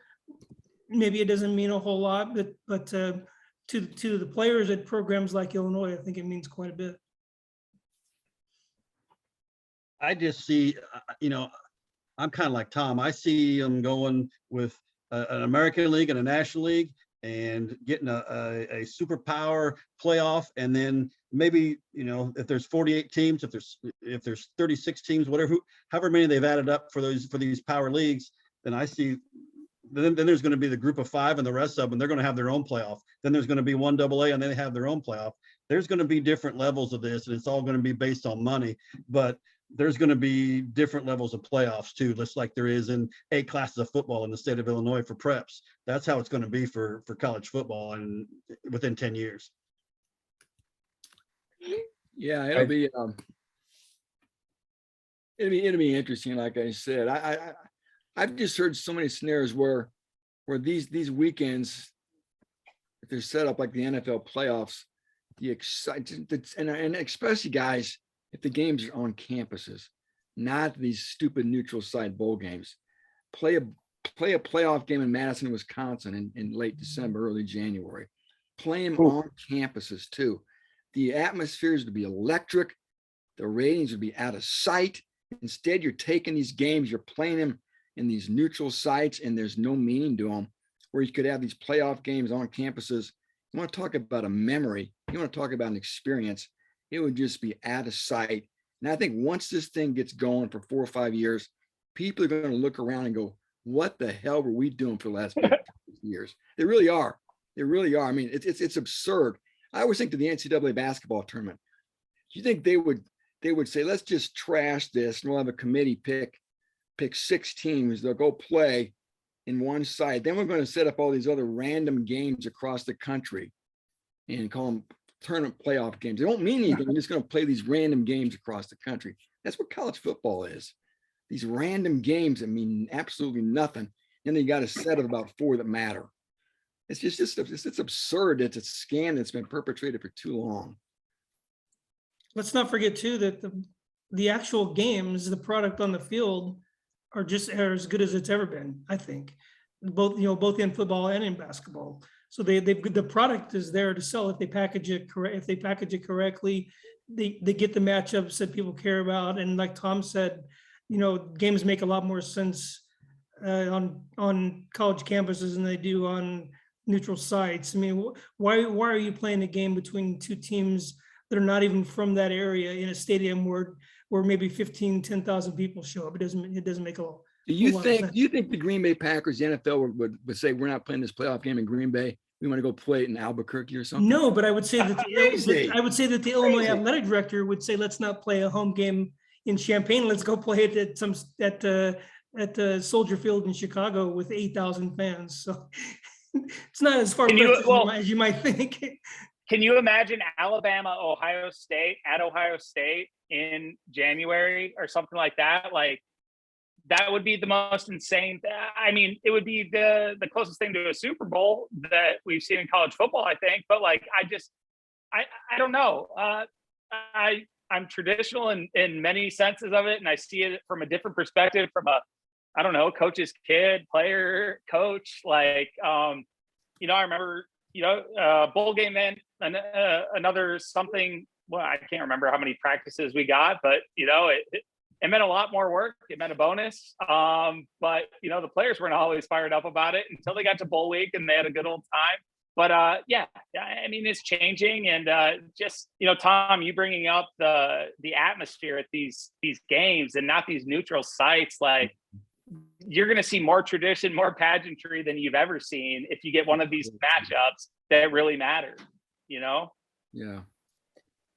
maybe it doesn't mean a whole lot, but to the players at programs like Illinois, I think it means quite a bit. I just see, I'm kind of like Tom. I see them going with an American League and a National League, and getting a superpower playoff, and then maybe if there's 48 teams, if there's 36 teams, however many they've added up for these power leagues, then I see then there's going to be the group of 5, and the rest of them, they're going to have their own playoff. Then there's going to be one AA, and then they have their own playoff. There's going to be different levels of this, and it's all going to be based on money, but there's going to be different levels of playoffs too, just like there is in 8 classes of football in the state of Illinois for preps. That's how it's going to be for college football, and within 10 years. Yeah, it'll be interesting. Like I said, I've just heard so many scenarios where these weekends, if they're set up like the NFL playoffs, the excitement, and especially guys, if the games are on campuses, not these stupid neutral site bowl games. Play a playoff game in Madison, Wisconsin in late December, early January. Play them on campuses too. The atmospheres would be electric. The ratings would be out of sight. Instead, you're taking these games, you're playing them in these neutral sites, and there's no meaning to them, where you could have these playoff games on campuses. You want to talk about a memory. You want to talk about an experience. It would just be out of sight. And I think once this thing gets going for 4 or 5 years, people are going to look around and go, what the hell were we doing for the last 5 years? They really are. They really are. I mean, it's absurd. I always think to the NCAA basketball tournament, do you think they would say, let's just trash this, and we'll have a committee pick 6 teams. They'll go play in one site. Then we're going to set up all these other random games across the country and call them tournament playoff games. They don't mean anything. We're just going to play these random games across the country. That's what college football is. These random games that mean absolutely nothing. And then you got a set of about 4 that matter. It's it's absurd. It's a scam that's been perpetrated for too long. Let's not forget too that the actual games, the product on the field, are as good as it's ever been. I think both in football and in basketball. So the product is there to sell if they package it correct. If they package it correctly, they get the matchups that people care about. And like Tom said, games make a lot more sense on college campuses than they do on neutral sites. I mean, why are you playing a game between 2 teams that are not even from that area in a stadium where maybe 10,000 people show up? It doesn't make a lot. Do you think the Green Bay Packers, the NFL would say, we're not playing this playoff game in Green Bay, we want to go play it in Albuquerque or something? No, but I would say that the Illinois athletic director would say, let's not play a home game in Champaign. Let's go play it at Soldier Field in Chicago with 8,000 fans. So it's not as far as you might think. Can you imagine Alabama, Ohio State in January or something like that? Like, that would be the most insane. I mean, it would be the closest thing to a Super Bowl that we've seen in college football, I think. But like, I don't know. I'm traditional in many senses of it, and I see it from a different perspective, from a coach's kid, player, coach. Like, I remember, bowl game then, another something. Well, I can't remember how many practices we got, but it meant a lot more work. It meant a bonus. But the players weren't always fired up about it until they got to bowl week and they had a good old time. But I mean, it's changing. And Tom, you bringing up the atmosphere at these games and not these neutral sites, like, you're going to see more tradition, more pageantry than you've ever seen if you get one of these matchups that really matter, Yeah.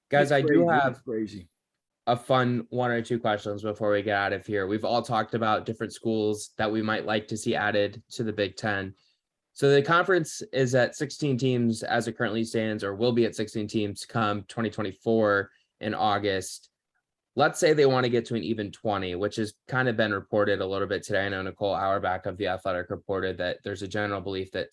Guys, I do have crazy. a fun one or two questions before we get out of here. We've all talked about different schools that we might like to see added to the Big Ten. So the conference is at 16 teams as it currently stands, or will be at 16 teams come 2024 in August. Let's say they want to get to an even 20, which has kind of been reported a little bit today. I know Nicole Auerbach of The Athletic reported that there's a general belief that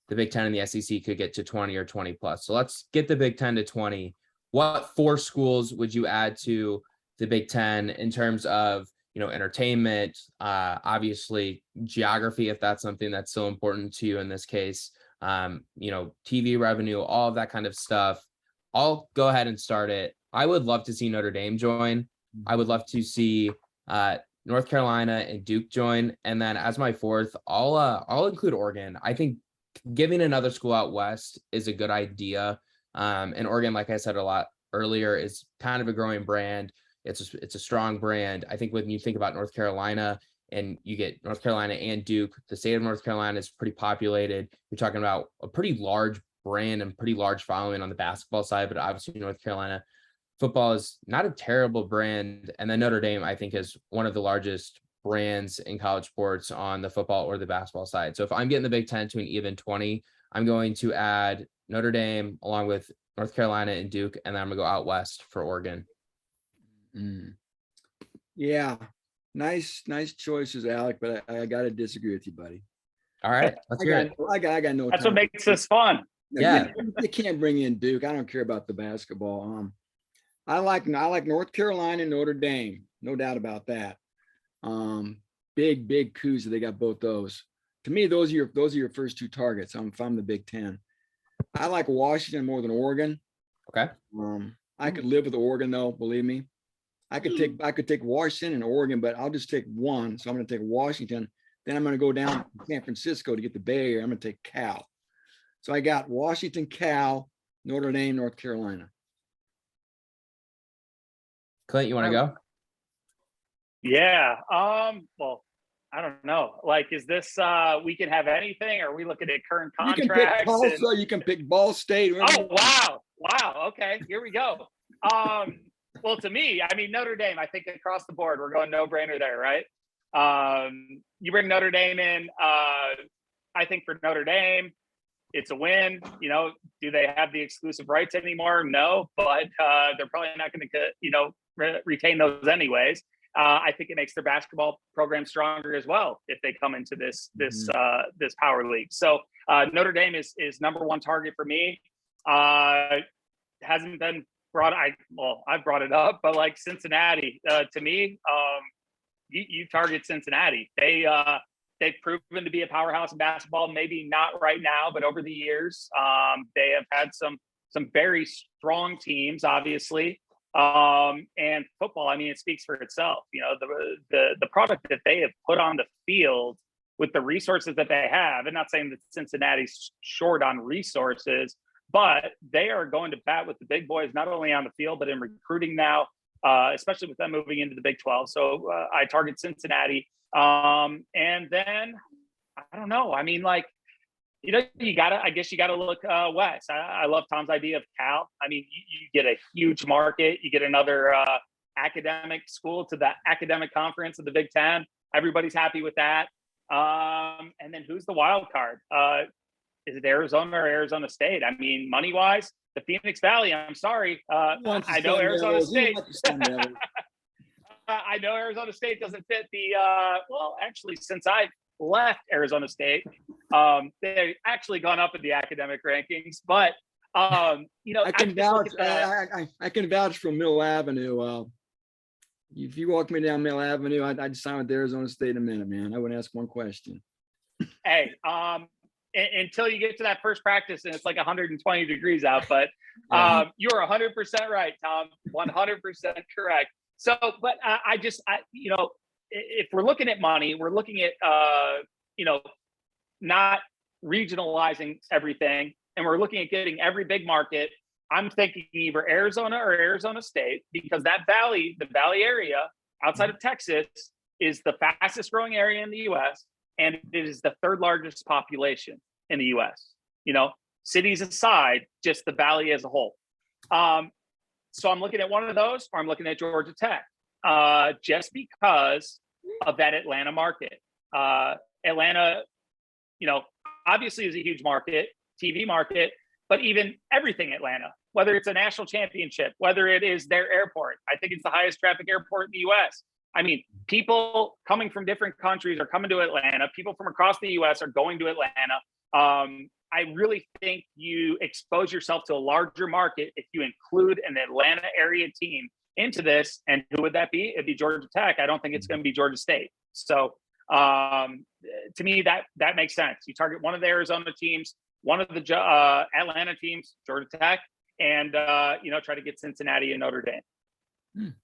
the Big Ten and the SEC could get to 20 or 20 plus. So let's get the Big Ten to 20. What 4 schools would you add to the Big Ten in terms of, entertainment, obviously geography, if that's something that's still important to you in this case, TV revenue, all of that kind of stuff? I'll go ahead and start it. I would love to see Notre Dame join. I would love to see North Carolina and Duke join. And then as my 4th, I'll include Oregon. I think giving another school out west is a good idea. And Oregon, like I said a lot earlier, is kind of a growing brand. It's a strong brand. I think when you think about North Carolina and you get North Carolina and Duke, the state of North Carolina is pretty populated. You're talking about a pretty large brand and pretty large following on the basketball side, but obviously North Carolina football is not a terrible brand. And then Notre Dame, I think, is one of the largest brands in college sports on the football or the basketball side. So if I'm getting the Big Ten to an even 20, I'm going to add Notre Dame along with North Carolina and Duke, and then I'm gonna go out west for Oregon. Yeah, nice choices, Alec, but I got to disagree with you, buddy. All right, let's hear it. I got no. That's what makes this fun. Yeah. You can't bring in Duke. I don't care about the basketball. I like North Carolina and Notre Dame, no doubt about that. Big coups that they got both those. To me, those are your first 2 targets. If I'm the Big Ten. I like Washington more than Oregon. Okay. I could live with Oregon though, believe me. I could take Washington and Oregon, but I'll just take one. So I'm going to take Washington. Then I'm going to go down to San Francisco to get the Bay Area. I'm going to take Cal. So I got Washington, Cal, Notre Dame, North Carolina. Clint, you want to go? Yeah. Well, I don't know. Like, is this we can have anything, or are we looking at current contracts? You can pick Ball State. Oh, wow. Okay, here we go. Well, to me, I mean, Notre Dame, I think across the board, we're going no brainer there, right? You bring Notre Dame in, I think for Notre Dame, it's a win. Do they have the exclusive rights anymore? No, but they're probably not going to, retain those anyways. I think it makes their basketball program stronger as well if they come into this power league. So Notre Dame is number 1 target for me. Hasn't been brought. I've brought it up, but like Cincinnati, to me, you target Cincinnati. They've proven to be a powerhouse in basketball. Maybe not right now, but over the years, they have had some very strong teams, obviously. And football, I mean, it speaks for itself. The product that they have put on the field with the resources that they have. And not saying that Cincinnati's short on resources, but they are going to bat with the big boys, not only on the field, but in recruiting now, especially with them moving into the Big 12. So I target Cincinnati. And then, I don't know. I mean, like, you gotta look west. I love Tom's idea of Cal. I mean, you get a huge market, you get another academic school to the academic conference of the Big Ten. Everybody's happy with that. And then who's the wild card? Is it Arizona or Arizona State? I mean, money wise, the Phoenix Valley. I'm sorry. I know Arizona State. I know Arizona State doesn't fit the. Well, actually, since I left Arizona State, they've actually gone up in the academic rankings. But I can vouch. I can vouch from Mill Avenue. If you walk me down Mill Avenue, I'd sign with Arizona State in a minute, man. I wouldn't ask one question. Hey, until you get to that first practice and it's like 120 degrees out, but you're 100% right, Tom. 100% correct. So, but if we're looking at money, we're looking at, not regionalizing everything, and we're looking at getting every big market. I'm thinking either Arizona or Arizona State, because that valley, the valley area outside of Texas, is the fastest growing area in the U.S. and it is the 3rd largest population in the U.S. Cities aside, just the valley as a whole. So I'm looking at one of those, or I'm looking at Georgia Tech, just because of that Atlanta market. Atlanta, obviously is a huge market, TV market, but even everything Atlanta, whether it's a national championship, whether it is their airport, I think it's the highest traffic airport in the US. I mean, people coming from different countries are coming to Atlanta. People from across the US are going to Atlanta. I really think you expose yourself to a larger market if you include an Atlanta area team into this. And who would that be? It'd be Georgia Tech. I don't think it's going to be Georgia State. So to me, that makes sense. You target one of the Arizona teams, one of the Atlanta teams, Georgia Tech, and try to get Cincinnati and Notre Dame.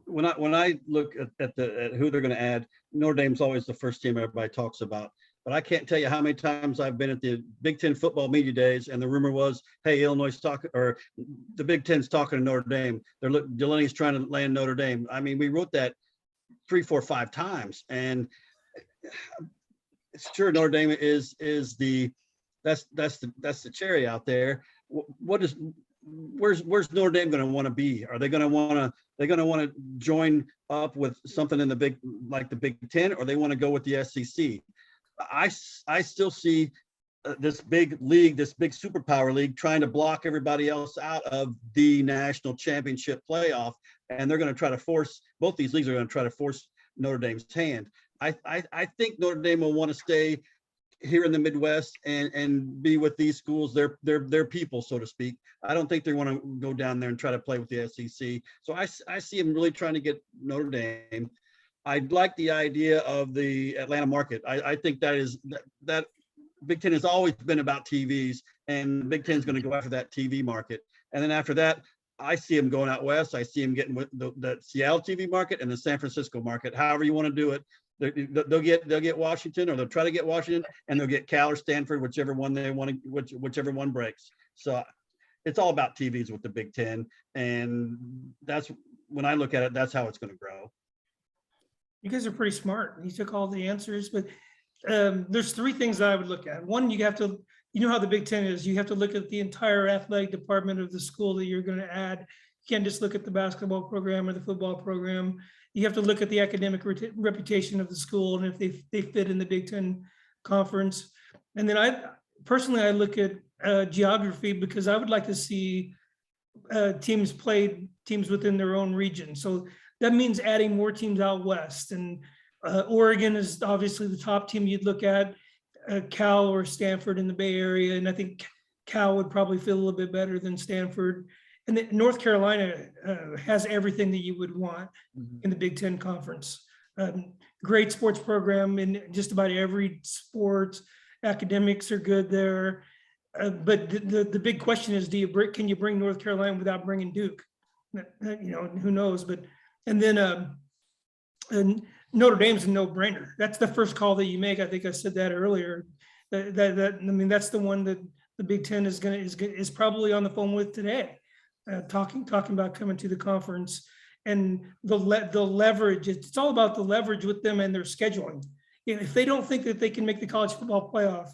When I look at who they're going to add, Notre Dame's always the first team everybody talks about. But I can't tell you how many times I've been at the Big Ten football media days, and the rumor was, "Hey, Illinois talking, or the Big Ten's talking to Notre Dame. Delaney's trying to land Notre Dame." I mean, we wrote that 3, 4, 5 times, and it's sure Notre Dame is that's the cherry out there. Where's Notre Dame going to want to be? Are they going to want to join up with something in the Big Ten, or they want to go with the SEC? I still see this big league, this big superpower league, trying to block everybody else out of the national championship playoff, and they're going to try to force, both these leagues are going to try to force Notre Dame's hand. I think Notre Dame will want to stay here in the Midwest and be with these schools, their people, so to speak. I don't think they want to go down there and try to play with the SEC. So I see them really trying to get Notre Dame. I like the idea of the Atlanta market. I think that Big Ten has always been about TVs, and Big Ten is going to go after that TV market. And then after that, I see them going out west. I see them getting with the Seattle TV market and the San Francisco market. However you want to do it, they'll get Washington, or they'll try to get Washington, and they'll get Cal or Stanford, whichever one they want to, whichever one breaks. So it's all about TVs with the Big Ten, and that's when I look at it. That's how it's going to grow. You guys are pretty smart. You took all the answers, but there's 3 things that I would look at. One, you have to, how the Big Ten is. You have to look at the entire athletic department of the school that you're going to add. You can't just look at the basketball program or the football program. You have to look at the academic reputation of the school and if they fit in the Big Ten conference. And then I look at geography, because I would like to see teams within their own region. So that means adding more teams out west, and Oregon is obviously the top team you'd look at, Cal or Stanford in the Bay Area. And I think Cal would probably feel a little bit better than Stanford. And then North Carolina has everything that you would want in the Big Ten Conference. Great sports program in just about every sport. Academics are good there. But the big question is, can you bring North Carolina without bringing Duke? Who knows? And then Notre Dame's a no-brainer. That's the first call that you make. I think I said that earlier. That's the one that the Big Ten is probably on the phone with today, talking about coming to the conference, and the leverage. It's all about the leverage with them and their scheduling. If they don't think that they can make the college football playoff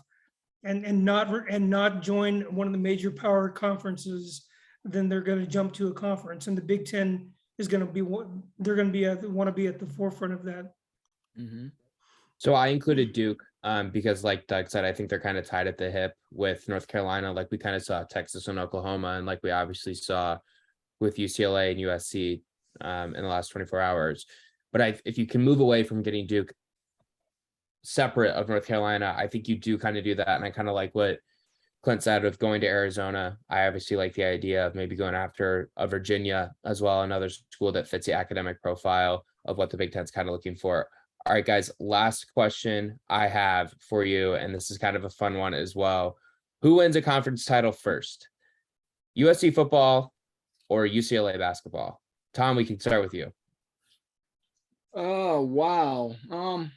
and not join one of the major power conferences, then they're going to jump to a conference, and the Big Ten is going to be want to be at the forefront of that. Mm-hmm. So I included Duke because, like Doug said, I think they're kind of tied at the hip with North Carolina, like we kind of saw Texas and Oklahoma, and like we obviously saw with UCLA and USC in the last 24 hours. But if you can move away from getting Duke separate of North Carolina, I think you do kind of do that. And I kind of like what Clint said with going to Arizona. I obviously like the idea of maybe going after a Virginia as well, another school that fits the academic profile of what the Big Ten's kind of looking for. All right, guys, last question I have for you, and this is kind of a fun one as well. Who wins a conference title first? USC football or UCLA basketball? Tom, we can start with you. Oh, wow. I'm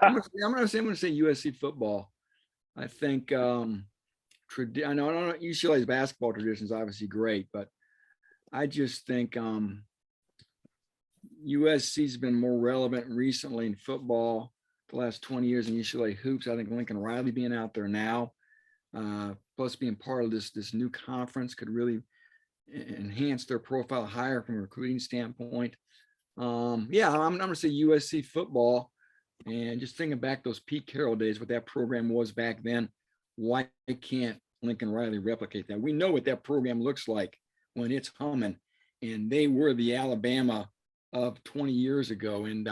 gonna say USC football. I think I know UCLA's basketball tradition is obviously great, but I just think USC's been more relevant recently in football the last 20 years in UCLA hoops. I think Lincoln Riley being out there now, plus being part of this new conference, could really enhance their profile higher from a recruiting standpoint. Yeah, I'm going to say USC football. And just thinking back those Pete Carroll days, what that program was back then, why can't Lincoln Riley replicate that? We know what that program looks like when it's humming, and they were the Alabama of 20 years ago. And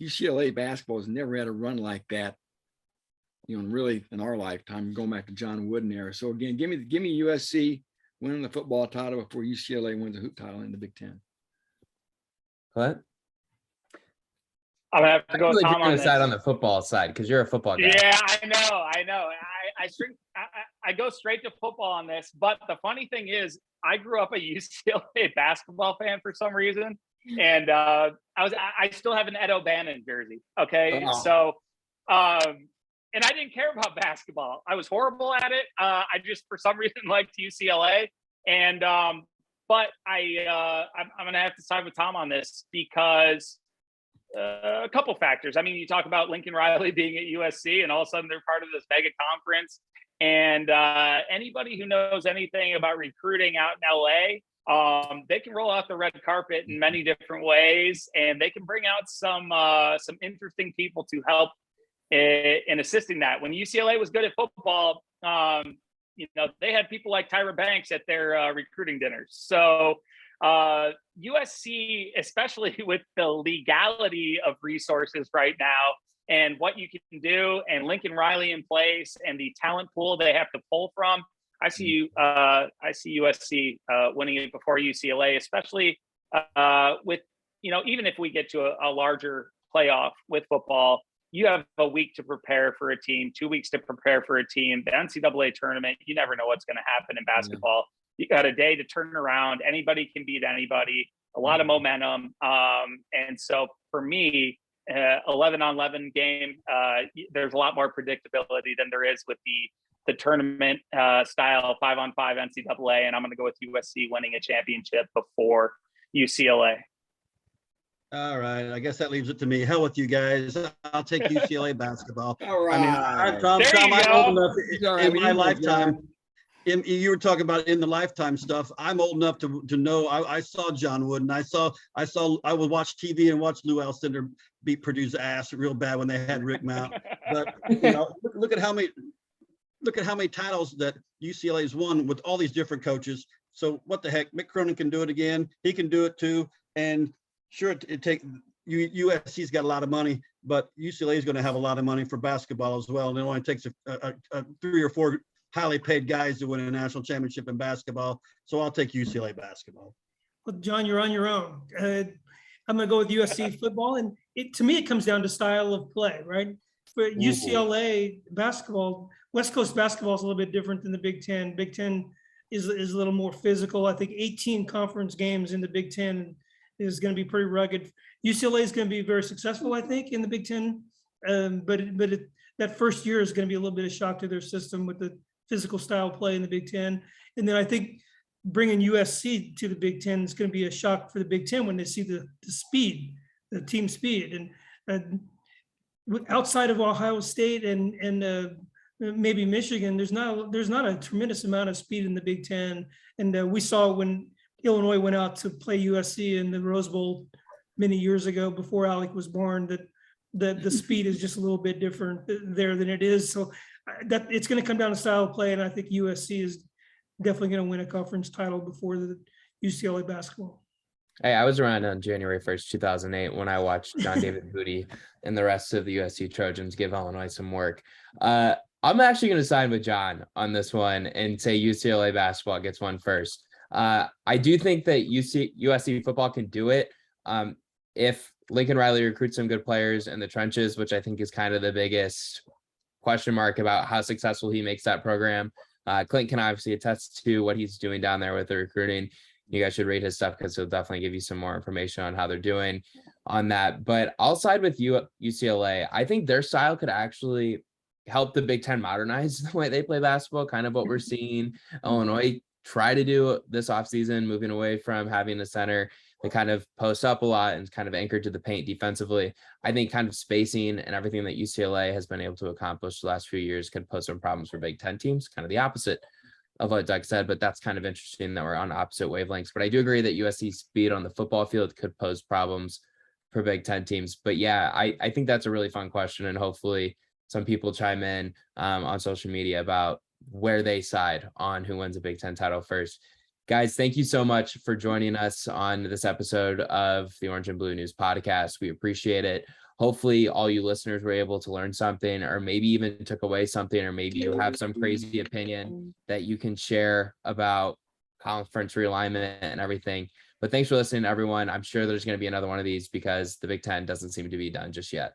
UCLA basketball has never had a run like that, really in our lifetime, going back to John Wooden era. So again, give me USC winning the football title before UCLA wins a hoop title in the Big Ten. What? I'm gonna have to go with Tom on this. Side on the football side because you're a football guy. Yeah, I know. I go straight to football on this. But the funny thing is, I grew up a UCLA basketball fan for some reason, and I still have an Ed O'Bannon jersey. Okay, so and I didn't care about basketball. I was horrible at it. I just for some reason liked UCLA, and but I'm gonna have to side with Tom on this because. A couple factors. I mean, you talk about Lincoln Riley being at USC, and all of a sudden they're part of this mega conference. And anybody who knows anything about recruiting out in LA, they can roll out the red carpet in many different ways, and they can bring out some interesting people to help in assisting that. When UCLA was good at football, they had people like Tyra Banks at their recruiting dinners. So. USC, especially with the legality of resources right now and what you can do and Lincoln Riley in place and the talent pool they have to pull from, I see USC winning it before UCLA, especially with, even if we get to a larger playoff with football, you have a week to prepare for a team, 2 weeks to prepare for a team. The NCAA tournament, you never know what's going to happen in basketball. You got a day to turn around. Anybody can beat anybody. A lot of momentum. And so for me, 11-on-11 game, there's a lot more predictability than there is with the tournament style 5-on-5 NCAA. And I'm going to go with USC winning a championship before UCLA. All right. I guess that leaves it to me. Hell with you guys. I'll take UCLA basketball. All right. I mean, Tom, I'm old enough in my lifetime. You were talking about in the lifetime stuff. I'm old enough to know. I saw John Wooden. I would watch TV and watch Lou Alcindor beat Purdue's ass real bad when they had Rick Mount. But look at how many titles that UCLA has won with all these different coaches. So what the heck? Mick Cronin can do it again. He can do it too. And sure, USC's got a lot of money, but UCLA is going to have a lot of money for basketball as well. And it only takes a 3 or 4 highly paid guys to win a national championship in basketball. So I'll take UCLA basketball. Well, John, you're on your own. I'm going to go with USC football. And to me, it comes down to style of play, right? For UCLA basketball, West Coast basketball is a little bit different than the Big Ten. Big Ten is a little more physical. I think 18 conference games in the Big Ten is going to be pretty rugged. UCLA is going to be very successful, I think, in the Big Ten. But that first year is going to be a little bit of shock to their system with the physical style play in the Big Ten. And then I think bringing USC to the Big Ten is going to be a shock for the Big Ten when they see the speed, the team speed. And outside of Ohio State and maybe Michigan, there's not a tremendous amount of speed in the Big Ten. And we saw when Illinois went out to play USC in the Rose Bowl many years ago before Alec was born, that the speed is just a little bit different there than it is. So that it's going to come down to style of play, and I think USC is definitely going to win a conference title before the UCLA basketball. Hey, I was around on January 1st, 2008 when I watched John David Booty and the rest of the USC Trojans give Illinois some work. I'm actually going to side with John on this one and say UCLA basketball gets one first. I do think that USC football can do it if Lincoln Riley recruits some good players in the trenches, which I think is kind of the biggest question mark about how successful he makes that program. Clint can obviously attest to what he's doing down there with the recruiting. You guys should read his stuff because he'll definitely give you some more information on how they're doing on that. But I'll side with UCLA. I think their style could actually help the Big Ten modernize the way they play basketball, kind of what we're seeing Illinois try to do this offseason, moving away from having a center that kind of post up a lot and kind of anchored to the paint defensively. I think kind of spacing and everything that UCLA has been able to accomplish the last few years could pose some problems for Big Ten teams, kind of the opposite of what Doug said, but that's kind of interesting that we're on opposite wavelengths. But I do agree that USC's speed on the football field could pose problems for Big Ten teams. But yeah, I think that's a really fun question, and hopefully some people chime in on social media about where they side on who wins a Big Ten title first. Guys, thank you so much for joining us on this episode of the Orange and Blue News podcast. We appreciate it. Hopefully all you listeners were able to learn something, or maybe even took away something, or maybe you have some crazy opinion that you can share about conference realignment and everything. But thanks for listening, everyone. I'm sure there's going to be another one of these because the Big Ten doesn't seem to be done just yet.